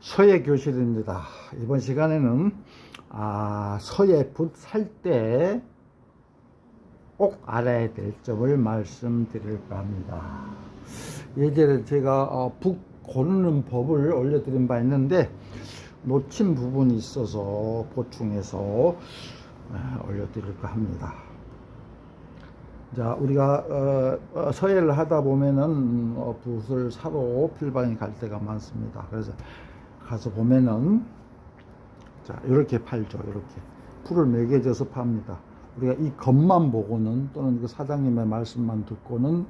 서예 교실입니다. 이번 시간에는 서예 붓 살 때 꼭 알아야 될 점을 말씀드릴까 합니다. 예전에 제가 붓 고르는 법을 올려드린 바 있는데 놓친 부분이 있어서 보충해서 올려드릴까 합니다. 자, 우리가 서예를 하다 보면은 붓을 사러 필방에 갈 때가 많습니다. 그래서 가서 보면은 자, 이렇게 팔죠. 이렇게 풀을 매겨져서 팝니다. 우리가 이 겉만 보고는 또는 그 사장님의 말씀만 듣고는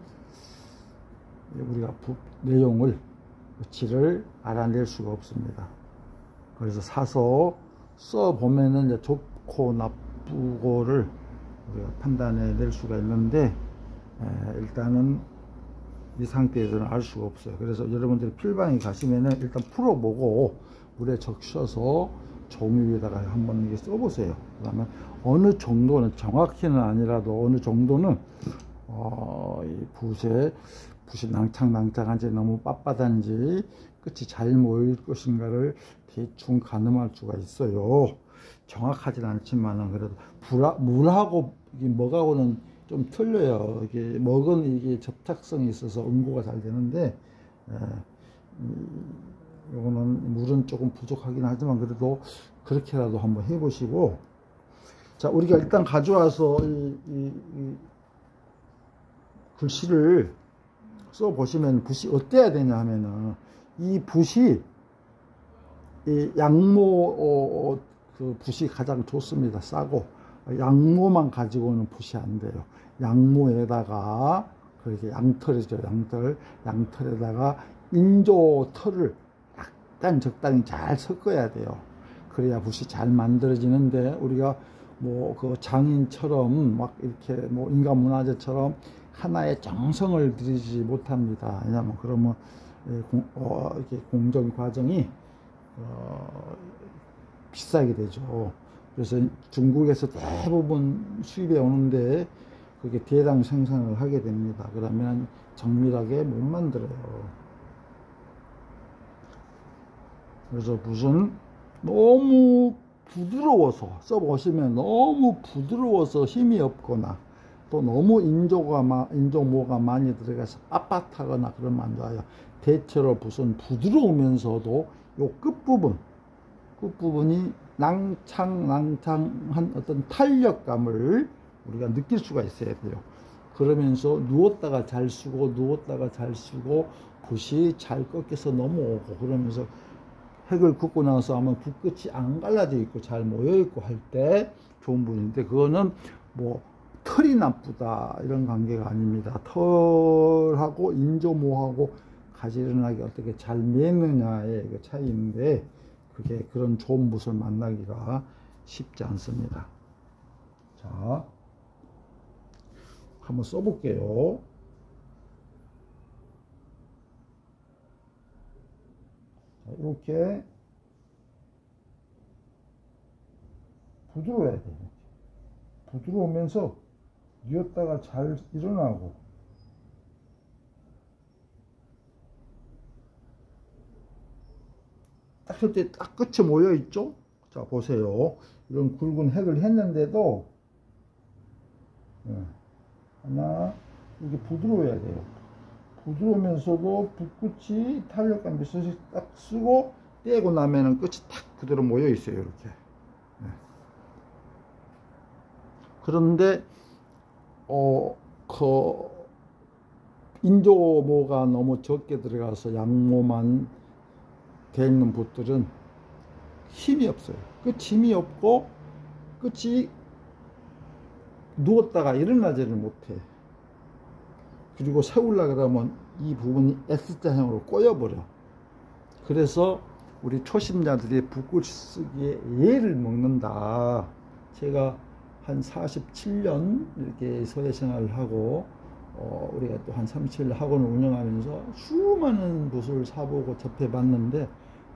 우리가 붓 내용을 질을 알아낼 수가 없습니다. 그래서 사서 써 보면은 이제 좋고 나쁘고를 우리가 판단해 낼 수가 있는데 일단은 이 상태에서는 알 수가 없어요. 그래서 여러분들이 필방에 가시면은 일단 풀어보고 물에 적셔서 종이 위에다가 한번 이게 써보세요. 그러면 어느 정도는 정확히는 아니라도 어느 정도는 이 붓이 낭창낭창한지 너무 빳빳한지 끝이 잘 모일 것인가를 대충 가늠할 수가 있어요. 정확하진 않지만은 그래도 물하고 먹하고는 좀 틀려요. 이게 먹은 이게 접착성이 있어서 응고가 잘 되는데 요거는 물은 조금 부족하긴 하지만 그래도 그렇게라도 한번 해보시고, 자, 우리가 일단 가져와서 이 글씨를 써 보시면 붓이 어때야 되냐 하면은 이 붓이 이 양모 그 붓이 가장 좋습니다. 싸고 양모만 가지고는 붓이 안 돼요. 양모에다가 그렇게 양털이죠. 양털에다가 인조 털을 약간 적당히 잘 섞어야 돼요. 그래야 붓이 잘 만들어지는데 우리가 뭐 그 장인처럼 막 이렇게 뭐 인간문화재처럼 하나의 정성을 들이지 못합니다. 왜냐면 그러면 이렇게 공정 과정이 비싸게 되죠. 그래서 중국에서 대부분 수입해 오는데 그게 대량 생산을 하게 됩니다. 그러면 정밀하게 못 만들어요. 그래서 붓은 너무 부드러워서 써보시면 너무 부드러워서 힘이 없거나 또 너무 인조모가 많이 들어가서 빳빳하거나 그러면 안 좋아요. 대체로 붓은 부드러우면서도 요 끝부분이 낭창한 어떤 탄력감을 우리가 느낄 수가 있어야 돼요. 그러면서 누웠다가 잘 쓰고 붓이 잘 꺾여서 넘어오고 그러면서 획을 긋고 나서 하면 붓끝이 안 갈라져 있고 잘 모여 있고 할 때 좋은 붓인데, 그거는 뭐 털이 나쁘다 이런 관계가 아닙니다. 털하고 인조모하고 가지런하게 어떻게 잘 매느냐의 그 차이인데 그런 좋은 붓을 만나기가 쉽지 않습니다. 자, 한번 써볼게요. 이렇게 부드러워야 돼요. 부드러우면서 뉘었다가 잘 일어나고 딱 할 때 딱 끝이 모여 있죠. 자, 보세요. 이런 굵은 획을 했는데도 하나 이게 부드러워야 돼요. 부드러우면서도 붓끝이 탄력감 있어서 딱 쓰고 떼고 나면은 끝이 딱 그대로 모여 있어요. 이렇게. 그런데 그 인조모가 너무 적게 들어가서 양모만 돼 있는 붓들은 힘이 없어요. 끝 힘이 없고 끝이 누웠다가 일어나지를 못해. 그리고 세우려고 그러면 이 부분이 S자형으로 꼬여버려. 그래서 우리 초심자들이 붓글 쓰기에 예를 먹는다. 제가 한 47년 이렇게 서예 생활을 하고 우리가 또 한 37년 학원을 운영하면서 수많은 붓을 사보고 접해봤는데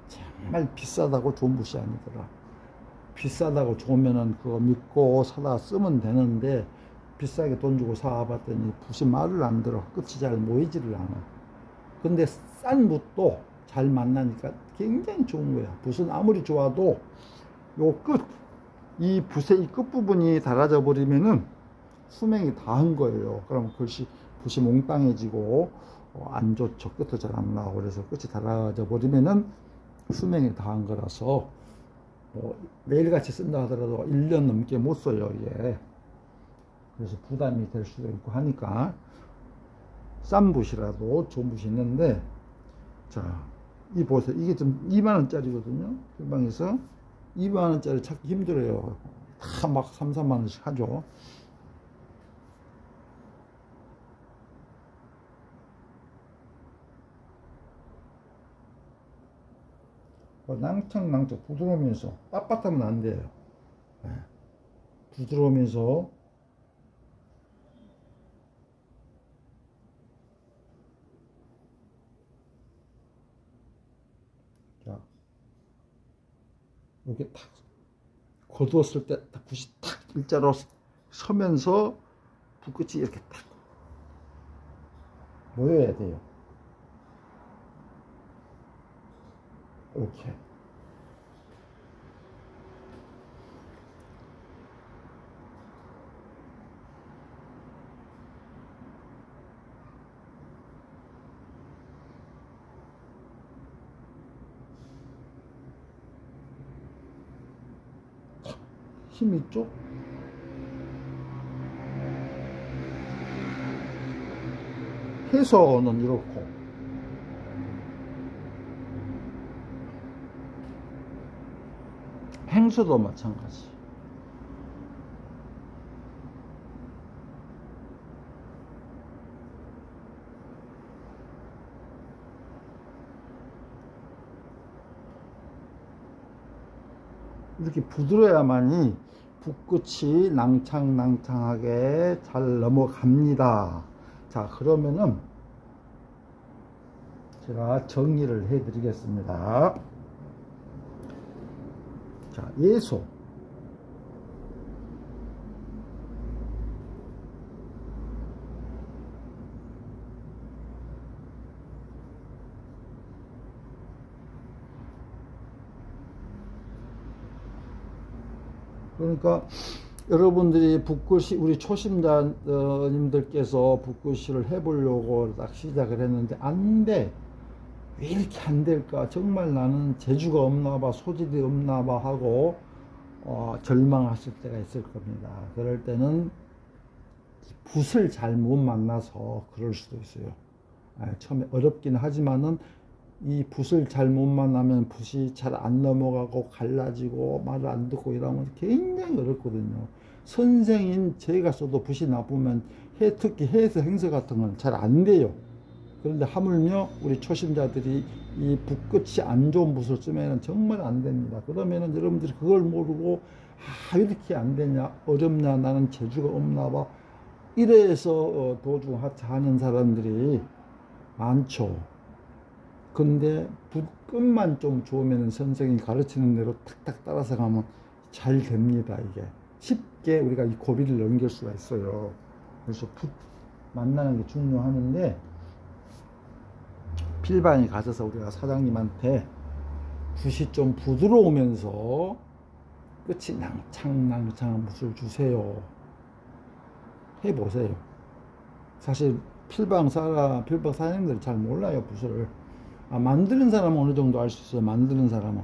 정말 비싸다고 좋은 붓이 아니더라. 비싸다고 좋으면은 그거 믿고 사다 쓰면 되는데 비싸게 돈 주고 사봤더니 붓이 말을 안 들어. 끝이 잘 모이지를 않아. 근데 싼 붓도 잘 만나니까 굉장히 좋은 거야. 붓은 아무리 좋아도 요 끝, 이 붓의 이 끝부분이 닳아져 버리면은 수명이 다한 거예요. 그럼 붓이 몽땅해지고 안 좋죠. 끝도 잘 안 나오고. 그래서 끝이 닳아져 버리면은 수명이 다한 거라서 매일같이 쓴다 하더라도 1년 넘게 못 써요, 이게. 그래서 부담이 될 수도 있고 하니까 싼 붓이라도 좋은 붓이 있는데, 자, 이 보세요. 이게 좀 2만원짜리거든요. 필방에서 2만원짜리 찾기 힘들어요. 다 막 3, 4만원씩 하죠. 낭창낭창 부드러우면서 빳빳하면 안 돼요. 네. 부드러우면서 자, 이렇게 탁 거두었을 때 붓이 탁 일자로 서면서 붓끝이 이렇게 탁 모여야 돼요. 이렇게. 힘 있죠? 해서는 이렇고, 행수도 마찬가지. 이렇게 부드러워야만이 붓끝이 낭창낭창하게 잘 넘어갑니다. 자, 그러면은 제가 정리를 해 드리겠습니다. 자, 예소. 그러니까 여러분들이 붓글씨, 우리 초심자님들께서 붓글씨를 해보려고 딱 시작을 했는데 안 돼. 왜 이렇게 안 될까? 정말 나는 재주가 없나 봐, 소질이 없나 봐 하고 절망하실 때가 있을 겁니다. 그럴 때는 붓을 잘못 만나서 그럴 수도 있어요. 처음에 어렵긴 하지만은 이 붓을 잘못 만나면 붓이 잘 안 넘어가고 갈라지고 말을 안 듣고 이러면 굉장히 어렵거든요. 선생인 제가 써도 붓이 나쁘면 특히 해서 행서 같은 건 잘 안 돼요. 그런데 하물며 우리 초심자들이 이 붓끝이 안 좋은 붓을 쓰면 정말 안 됩니다. 그러면은 여러분들이 그걸 모르고 왜 이렇게 안 되냐, 어렵냐, 나는 재주가 없나 봐, 이래서 도중하는 사람들이 많죠. 근데 붓끝만 좀 좋으면 선생님이 가르치는 대로 탁탁 따라서 가면 잘 됩니다. 이게 쉽게 우리가 이 고비를 넘길 수가 있어요. 그래서 붓 만나는 게 중요하는데, 필방에 가셔서 우리가 사장님한테 붓이 좀 부드러우면서 끝이 낭창낭창한 붓을 주세요. 해보세요. 사실 필방 사장님들이 잘 몰라요, 붓을. 만드는 사람은 어느 정도 알 수 있어요. 만드는 사람은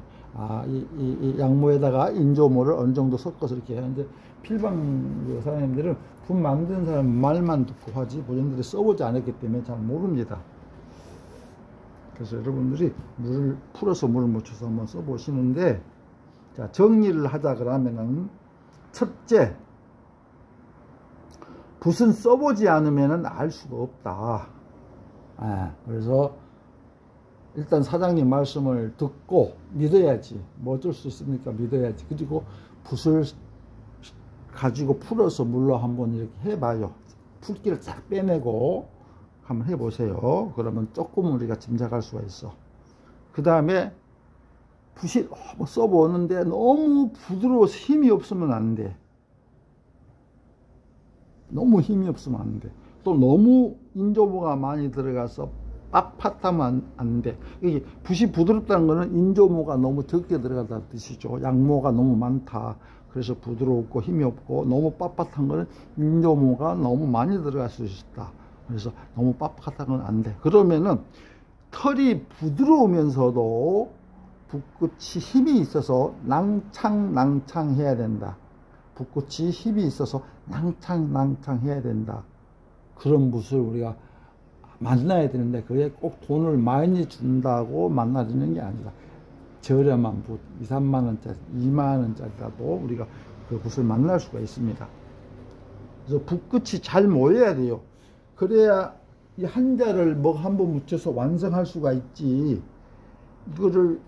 이 양모에다가 인조모를 어느 정도 섞어서 이렇게 하는데, 필방 사장님들은 붓 만드는 사람 말만 듣고 하지 본인들이 써보지 않았기 때문에 잘 모릅니다. 그래서 여러분들이 물을 풀어서 물을 묻혀서 한번 써보시는데, 자, 정리를 하자 그러면은, 첫째, 붓은 써보지 않으면은 알 수가 없다. 그래서 일단 사장님 말씀을 듣고 믿어야지. 뭐 어쩔 수 있습니까? 믿어야지. 그리고 붓을 가지고 풀어서 물로 한번 이렇게 해봐요. 붓기를 싹 빼내고 한번 해보세요. 그러면 조금 우리가 짐작할 수가 있어. 그 다음에 붓이 써보는데 너무 부드러워서 힘이 없으면 안 돼. 너무 힘이 없으면 안 돼. 또 너무 인조모가 많이 들어가서 빳빳하면 안 돼. 이게 붓이 부드럽다는 거는 인조모가 너무 적게 들어가다는 뜻이죠. 양모가 너무 많다. 그래서 부드럽고 힘이 없고, 너무 빳빳한 거는 인조모가 너무 많이 들어갈 수 있다. 그래서 너무 빳빳한 건 안 돼. 그러면은 털이 부드러우면서도 붓끝이 힘이 있어서 낭창낭창 해야 된다. 붓끝이 힘이 있어서 낭창낭창 해야 된다. 그런 붓을 우리가 만나야 되는데, 그게 꼭 돈을 많이 준다고 만나지는 게 아니라 저렴한 붓 2, 3만원짜리 2만원짜리라도 우리가 그 붓을 만날 수가 있습니다. 그래서 붓끝이 잘 모여야 돼요. 그래야 이 한자를 뭐 한번 묻혀서 완성할 수가 있지. 이거를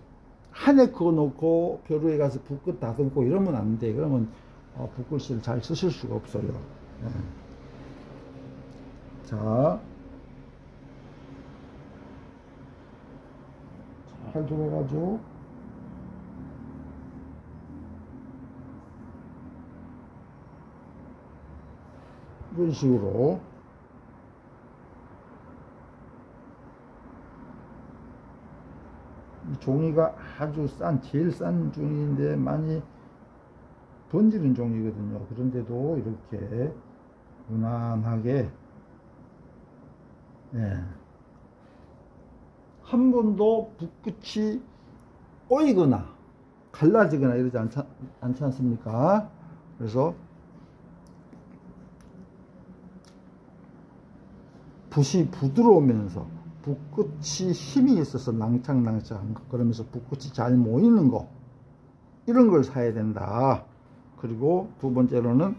한 해 그어 놓고 벼루에 가서 붓끝 다듬고 이러면 안 돼. 그러면 붓글씨를 잘 쓰실 수가 없어요. 네. 자, 잘 들어가죠. 이런 식으로 이 종이가 아주 제일 싼 종이인데 많이 번지는 종이거든요. 그런데도 이렇게 무난하게, 예, 한 번도 붓끝이 꼬이거나 갈라지거나 이러지 않지 않습니까? 그래서 붓이 부드러우면서 붓끝이 힘이 있어서 낭창낭창한 거, 그러면서 붓끝이 잘 모이는 거, 이런 걸 사야 된다. 그리고 두 번째로는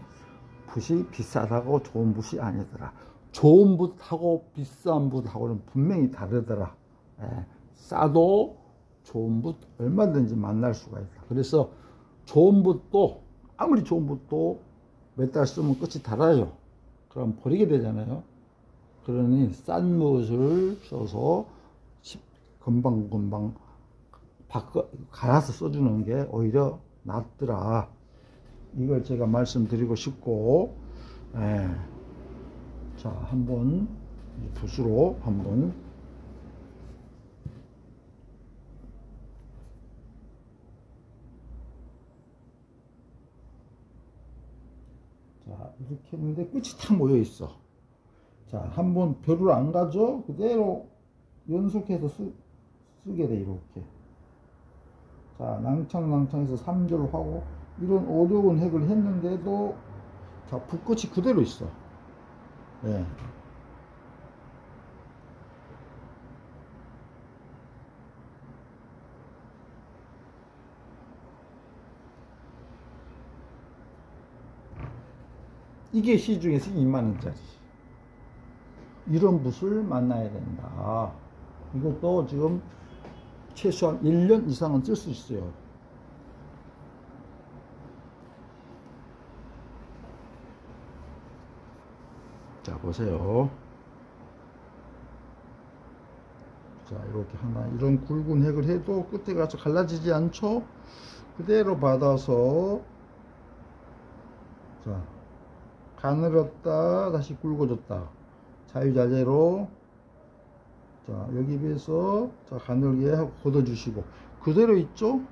붓이 비싸다고 좋은 붓이 아니더라. 좋은 붓하고 비싼 붓하고는 분명히 다르더라. 예, 싸도 좋은 붓 얼마든지 만날 수가 있다. 그래서 좋은 붓도, 아무리 좋은 붓도 몇 달 쓰면 끝이 달아요. 그럼 버리게 되잖아요. 그러니 싼 붓을 써서 금방금방 갈아서 써주는 게 오히려 낫더라. 이걸 제가 말씀드리고 싶고, 예. 자, 한번 붓으로 한번, 자, 이렇게 했는데 끝이 탁 모여 있어. 자, 한번 벼를 안 가죠? 그대로 연속해서 쓰게 돼, 이렇게. 자, 낭창낭창해서 3절 하고, 이런 어려운 핵을 했는데도, 자, 붓끝이 그대로 있어. 예. 이게 시중에서 2만원짜리. 이런 붓을 만나야 된다. 이것도 지금 최소한 1년 이상은 쓸 수 있어요. 자, 보세요. 자, 이렇게 하나, 이런 굵은 핵을 해도 끝에 가서 갈라지지 않죠? 그대로 받아서, 자, 가늘었다, 다시 굵어졌다. 자유자재로, 자, 여기 비해서, 자, 가늘게 하고 걷어주시고, 그대로 있죠?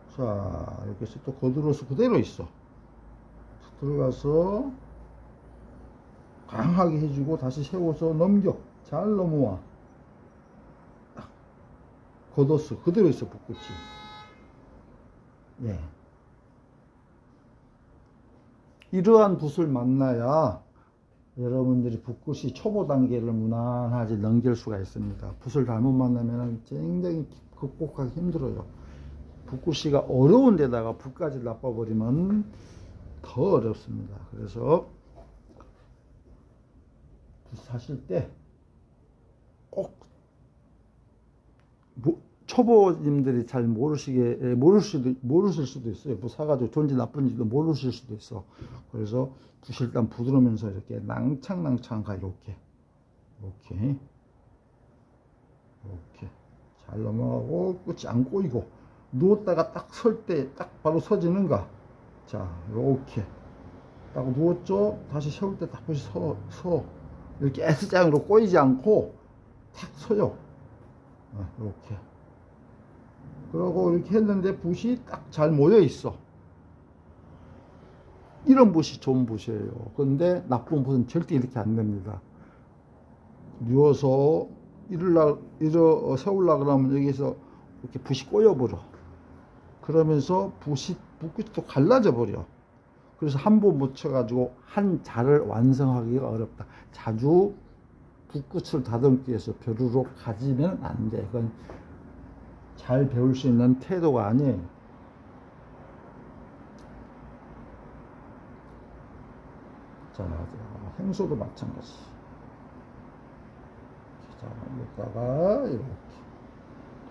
자, 이렇게 해서 또 걷어서 그대로 있어. 들어가서, 강하게 해주고, 다시 세워서 넘겨. 잘 넘어와. 딱, 걷었어. 그대로 있어, 붓끝이. 예. 이러한 붓을 만나야 여러분들이 붓끝이 초보 단계를 무난하게 넘길 수가 있습니다. 붓을 잘못 만나면 굉장히 극복하기 힘들어요. 붓끝이가 어려운 데다가 붓까지 나빠버리면 더 어렵습니다. 그래서 붓 사실 때 꼭 초보님들이 잘 모르실 수도 있어요. 붓 사가지고 좋은지 나쁜지도 모르실 수도 있어. 그래서 붓이 일단 부드러우면서 이렇게 낭창낭창가 이렇게 잘 넘어가고 끝이 안 꼬이고 누웠다가 딱 설 때 딱 바로 서지는가. 자, 이렇게 딱 누웠죠. 다시 세울 때 딱 다시 서 이렇게 S장으로 꼬이지 않고 탁 서요. 이렇게. 그러고 이렇게 했는데 붓이 딱 잘 모여 있어. 이런 붓이 좋은 붓이에요. 그런데 나쁜 붓은 절대 이렇게 안 됩니다. 누워서 세우려 그러면 여기서 이렇게 붓이 꼬여버려. 그러면서 붓끝이 또 갈라져 버려. 그래서 한 번 묻혀가지고 한 자를 완성하기가 어렵다. 자주 붓끝을 다듬기 위해서 벼루로 가지면 안 돼. 그건 잘 배울 수 있는 태도가 아니에요. 자, 행소도 마찬가지. 자, 이렇다가 이렇게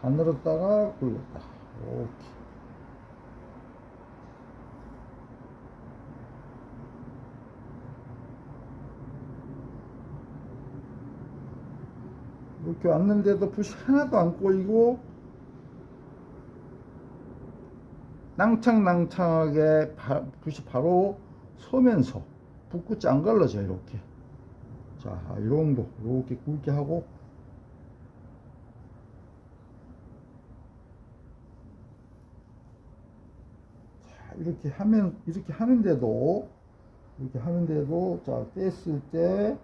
가늘었다가 굴렸다. 이렇게. 이렇게 왔는데도 붓이 하나도 안 꼬이고 낭창낭창하게 붓이 바로 서면서 붓끝이 안 갈라져요. 이렇게. 자, 이 정도 이렇게 굵게 하고 자, 이렇게 하는데도 자, 뗐을 때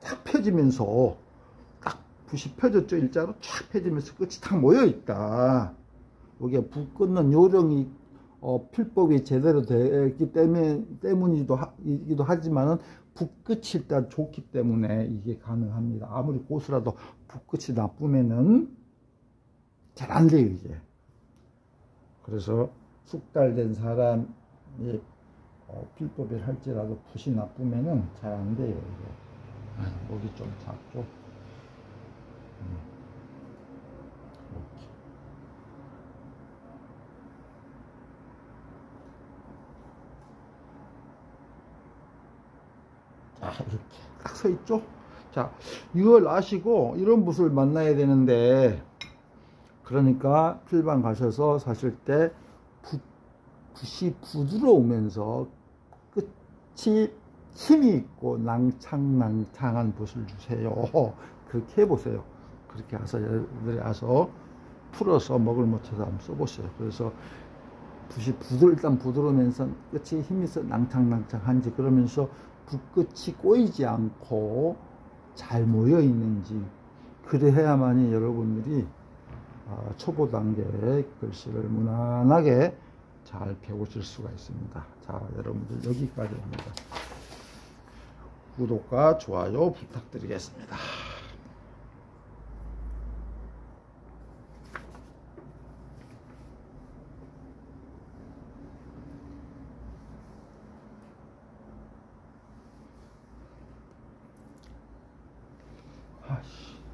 탁 펴지면서 딱 붓이 펴졌죠. 일자로 쫙 펴지면서 끝이 탁 모여 있다. 여기에 붓 끊는 요령이 필법이 제대로 되기 때문이기도 하지만은 붓끝이 일단 좋기 때문에 이게 가능합니다. 아무리 고수라도 붓끝이 나쁘면은 잘 안 돼요, 이게. 그래서 숙달된 사람이 필법을 할지라도 붓이 나쁘면은 잘 안 돼요, 이게. 목이 좀 작죠. 이렇게. 자, 이렇게 딱 서 있죠. 자, 이걸 아시고 이런 붓을 만나야 되는데, 그러니까 필방 가셔서 사실 때 붓이 부드러우면서 끝이 힘이 있고 낭창낭창한 붓을 주세요. 그렇게 해보세요. 그렇게 해서 여러분들이 와서 풀어서 먹을 묻혀서 한번 써보세요. 그래서 붓이 일단 부드러우면서 끝이 힘이 있어 낭창낭창한지, 그러면서 붓끝이 꼬이지 않고 잘 모여 있는지, 그래야만이 여러분들이 초보 단계의 글씨를 무난하게 잘 배우실 수가 있습니다. 자, 여러분들 여기까지입니다. 구독과 좋아요 부탁드리겠습니다. 아씨.